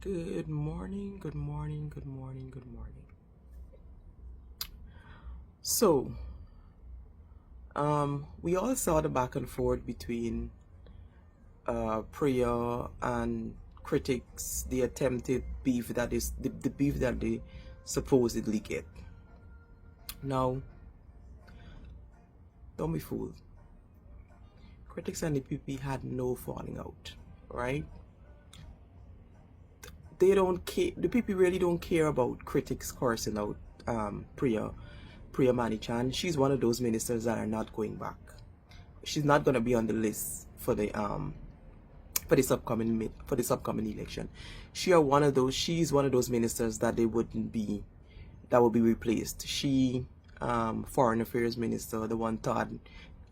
Good morning, good morning, good morning, good morning. So, we all saw the back and forth between Priya and critics, the attempted beef that is the beef that they supposedly get. Now, don't be fooled. Critics and the PP had no falling out, right? They don't care. The PP really don't care about critics cursing out Priya Manichan. She's one of those ministers that are not going back. She's not gonna be on the list for this upcoming election. She's one of those ministers that will be replaced. She foreign affairs minister, the one Todd,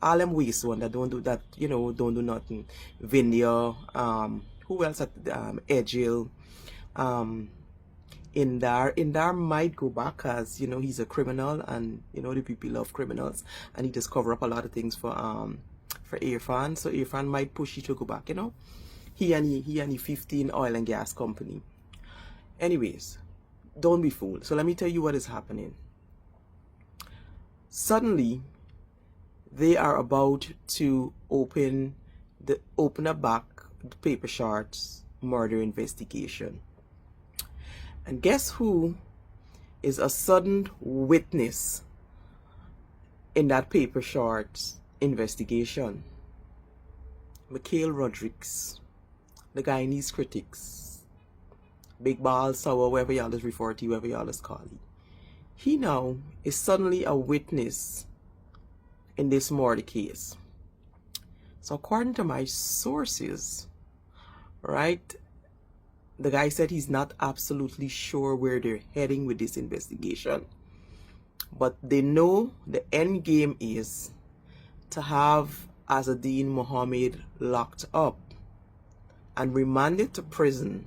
all them waste one that don't do that, don't do nothing. Vindia, who else at Edgil, Indar might go back as he's a criminal, and the people love criminals, and he just cover up a lot of things for Irfan. So Irfan might push you to go back. He and 15 oil and gas company. Anyways, don't be fooled. So let me tell you what is happening. Suddenly, they are about to open up back the paper shards murder investigation. And guess who is a sudden witness in that paper shards investigation? Mikhail Rodriguez, the Guyanese critics, Big Ball, Sour, whatever y'all is refer to, whatever y'all is calling. He now is suddenly a witness in this murder case. So according to my sources, right, the guy said he's not absolutely sure where they're heading with this investigation, but they know the end game is to have Azzedine Mohammed locked up and remanded to prison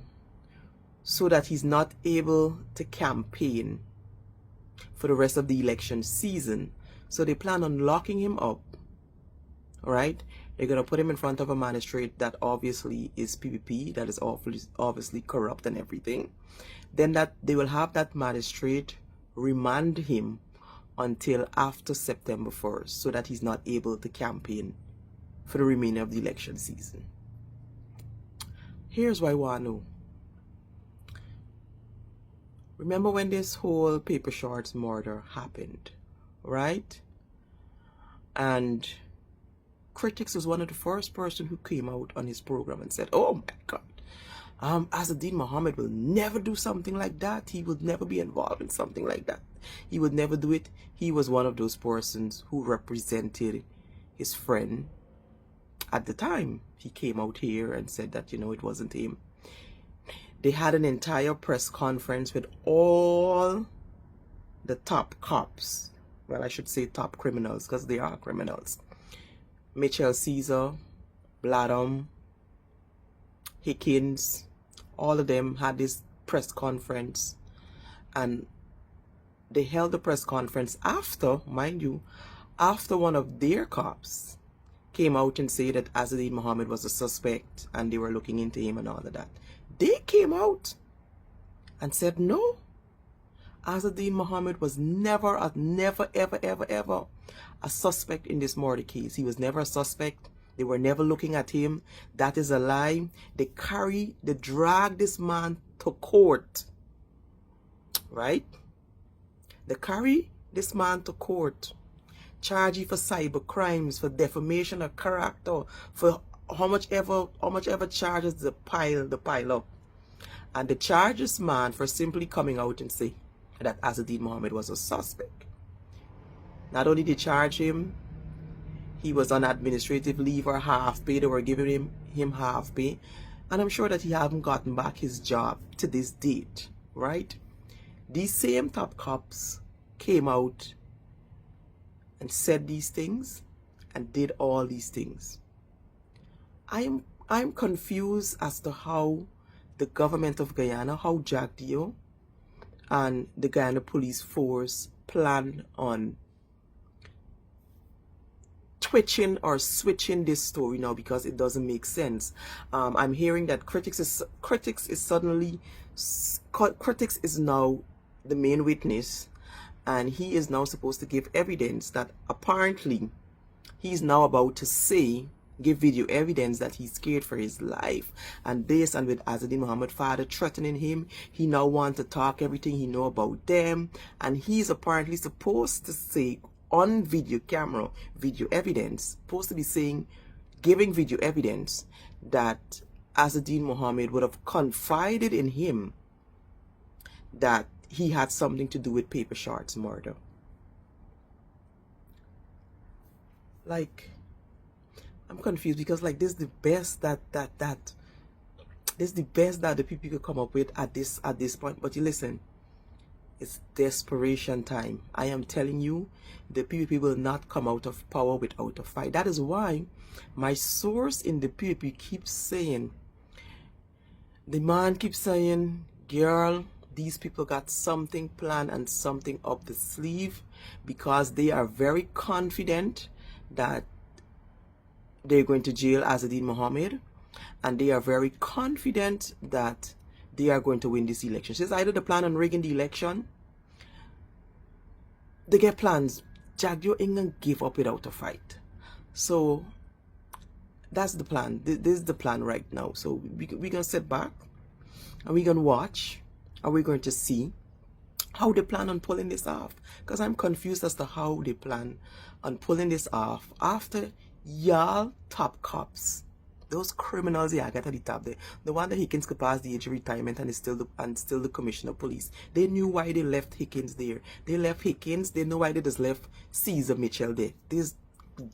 so that he's not able to campaign for the rest of the election season. So they plan on locking him up, right? They're going to put him in front of a magistrate that obviously is PPP, that is obviously corrupt and everything. Then that they will have that magistrate remand him until after September 1st so that he's not able to campaign for the remainder of the election season. Here's what I want to know. Remember when this whole paper shards murder happened, right? And Critics was one of the first person who came out on his program and said, oh my God, Azzedine Mohammed will never do something like that. He would never be involved in something like that. He would never do it. He was one of those persons who represented his friend at the time. He came out here and said that, it wasn't him. They had an entire press conference with all the top cops. Well, I should say top criminals, because they are criminals. Mitchell Caesar, Bladum, Hickins, all of them had this press conference, and they held the press conference after, mind you, after one of their cops came out and said that Azzedine Mohammed was a suspect and they were looking into him and all of that. They came out and said no, Azzedine Mohammed was never ever a suspect in this murder case. He was never a suspect. They were never looking at him. That is a lie. They drag this man to court, right? They carry this man to court, charge him for cyber crimes, for defamation of character, for how much ever charges the pile up, and they charge this man for simply coming out and say that Azzedine Mohammed was a suspect. Not only did they charge him, he was on administrative leave or half pay. They were giving him half pay, and I'm sure that he haven't gotten back his job to this date, right? These same top cops came out and said these things and did all these things. I'm confused as to how the government of Guyana, how Jack Dio and the Guyana police force plan on twitching or switching this story now because it doesn't make sense. I'm hearing that critics is now the main witness, and he is now supposed to give evidence that apparently he's now about to give video evidence that he's scared for his life. And based on with Azzedine Mohammed father threatening him, he now wants to talk everything he know about them. And he's apparently supposed to say on video camera, video evidence, supposed to be saying, giving video evidence that Azzedine Mohammed would have confided in him that he had something to do with Paper Short's murder. Like, I'm confused because like this is the best that this is the best that the people could come up with at this point. But you listen, it's desperation time. I am telling you, the PPP will not come out of power without a fight. That is why my source in the PPP keeps saying, the man keeps saying, girl, these people got something planned and something up the sleeve, because they are very confident that they're going to jail Azzedine Mohammed, and they are very confident that they are going to win this election. So it's either the plan on rigging the election, they get plans. Jack, you ain't gonna give up without a fight. So that's the plan. This is the plan right now. So we're gonna sit back and we're gonna watch, and we're going to see how they plan on pulling this off. Because I'm confused as to how they plan on pulling this off after y'all top cops, those criminals I got at the top there, the one that Hickens could pass the age of retirement and is still the commissioner of police. They knew why they left Hickens there. They left Hickens. They know why they just left Caesar Mitchell there. This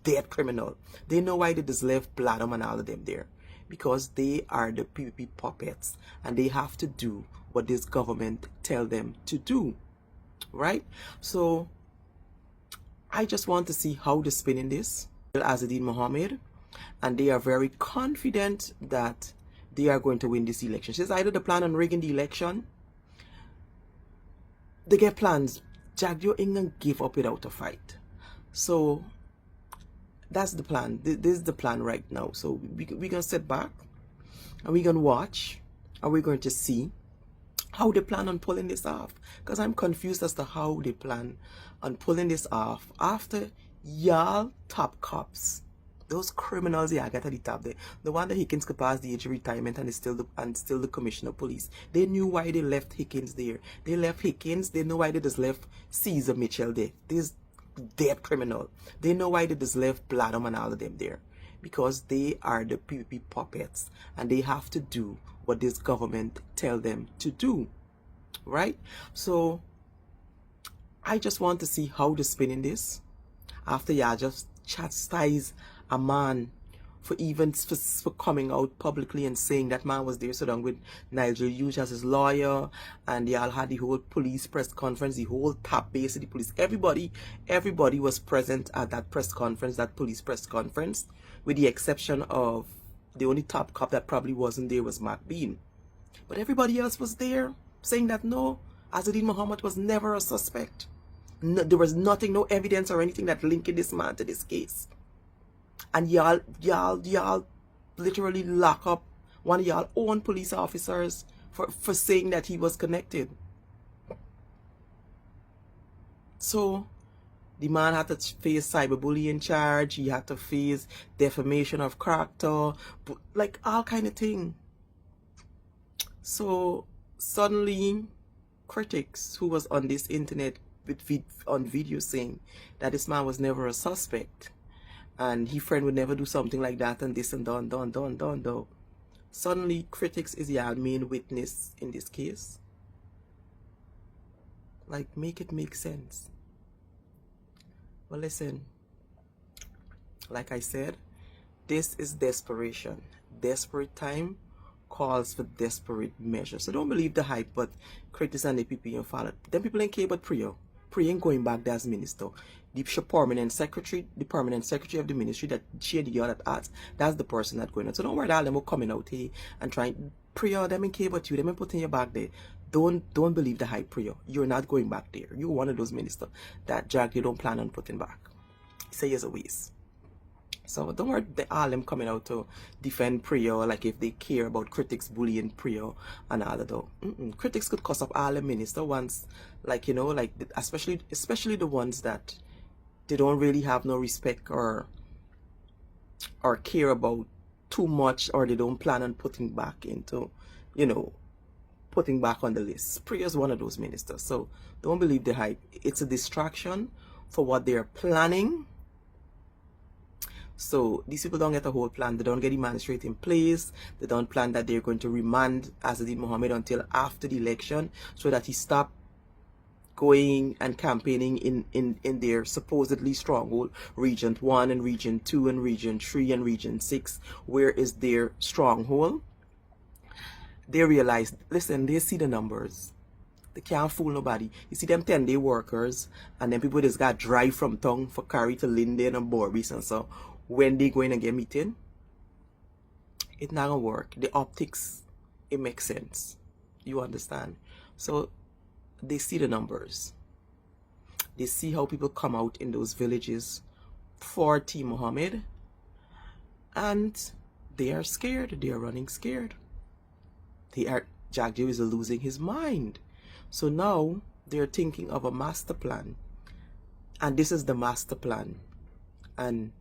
dead criminal. They know why they just left Bladum and all of them there. Because they are the PPP puppets, and they have to do what this government tell them to do. Right? So I just want to see how they're spinning this. Azzedine Mohammed, and they are very confident that they are going to win this election. So it's either the plan on rigging the election, they get plans. Jack, you ain't gonna give up without a fight. So that's the plan. This is the plan right now. So we're gonna sit back and we're gonna watch, and we're going to see how they plan on pulling this off. Because I'm confused as to how they plan on pulling this off after y'all top cops, those criminals I got at the top there, the one that Hickens could pass the age of retirement and is still the commissioner of police. They knew why they left Hickens there. They left Hickens. They know why they just left Caesar Mitchell there. This dead criminal. They know why they just left Bladum and all of them there. Because they are the PPP puppets, and they have to do what this government tell them to do. Right? So I just want to see how they're spinning this. After y'all just chastise a man for coming out publicly and saying that man was there so long with Nigel Hughes as his lawyer, and y'all had the whole police press conference, the whole top base of the police. Everybody was present at that press conference, that police press conference, with the exception of the only top cop that probably wasn't there was Mark Bean. But everybody else was there saying that no, Azzedine Mohammed was never a suspect. No, there was nothing, no evidence or anything that linked this man to this case. And y'all literally lock up one of y'all own police officers for saying that he was connected. So the man had to face cyberbullying charge. He had to face defamation of character, like all kind of thing. So suddenly, critics who was on this internet on video saying that this man was never a suspect and his friend would never do something like that, and this and done. Suddenly, critics is your main witness in this case. Like, make it make sense. Well, listen, like I said, this is desperation. Desperate time calls for desperate measures. So don't believe the hype, but critics and the people you follow. Them people ain't care about Priya. Priya ain't going back there as minister. The permanent secretary of the ministry that she the other arts, that's the person that's going on. So don't worry, all them are coming out here and trying. Priya, them ain't care about you. Them ain't putting you back there. Don't believe the hype, Priya. You're not going back there. You're one of those ministers that Jack, you don't plan on putting back. Say yes a waste. So don't worry, all them coming out to defend Priyo, like if they care about critics bullying Priyo and all of that. Critics could cuss up all the minister ones, like, you know, like especially the ones that they don't really have no respect or care about too much, or they don't plan on putting back into, you know, putting back on the list. Priya is one of those ministers, so don't believe the hype. It's a distraction for what they're planning. So these people don't get a whole plan. They don't get the magistrate in place. They don't plan that they're going to remand Azadin Mohammed until after the election, so that he stop going and campaigning in their supposedly stronghold, Region 1 and Region 2 and Region 3 and Region 6, where is their stronghold. They realize, listen, they see the numbers. They can't fool nobody. You see them 10-day workers, and then people just got drive from town for carry to Linden and Borbis, and so when they go in and get meeting, it's not gonna work. The optics, it makes sense. You understand? So they see the numbers. They see how people come out in those villages for T. Mohammed, and they are scared. They are running scared. Jagdev is losing his mind. So now they're thinking of a master plan. And this is the master plan. And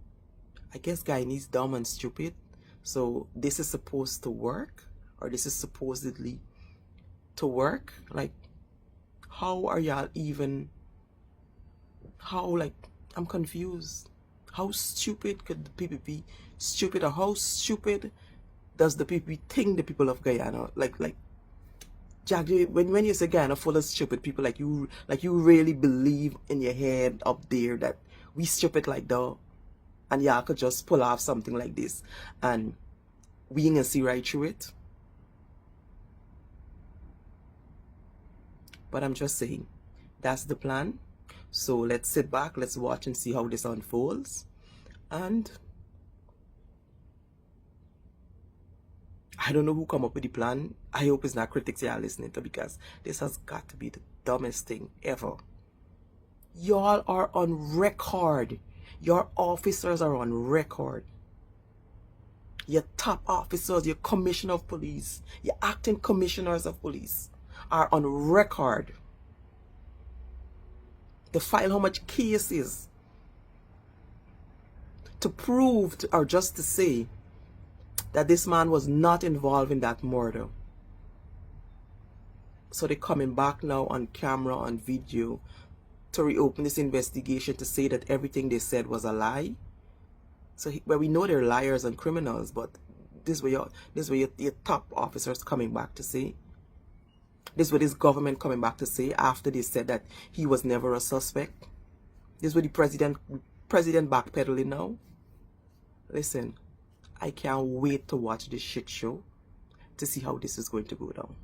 I guess Guyanese dumb and stupid. So this is supposed to work, or this is supposedly to work. Like, how are y'all even, I'm confused. How stupid could the people be stupid, or how stupid does the people think the people of Guyana? Like Jack, when you say Guyana full of stupid people, like you really believe in your head up there that we stupid like that, and y'all could just pull off something like this, and we ain't gonna see right through it. But I'm just saying, that's the plan. So let's sit back, let's watch and see how this unfolds. And I don't know who come up with the plan. I hope it's not critics y'all listening to, because this has got to be the dumbest thing ever. Y'all are on record. Your officers are on record. Your top officers, your commissioner of police, your acting commissioners of police are on record to file how much cases to prove or just to say that this man was not involved in that murder. So they're coming back now on camera, on video, to reopen this investigation to say that everything they said was a lie. So well, we know they're liars and criminals, but this is what your top officers coming back to say. This is what this government coming back to say after they said that he was never a suspect. This is what the president backpedaling now. Listen, I can't wait to watch this shit show to see how this is going to go down.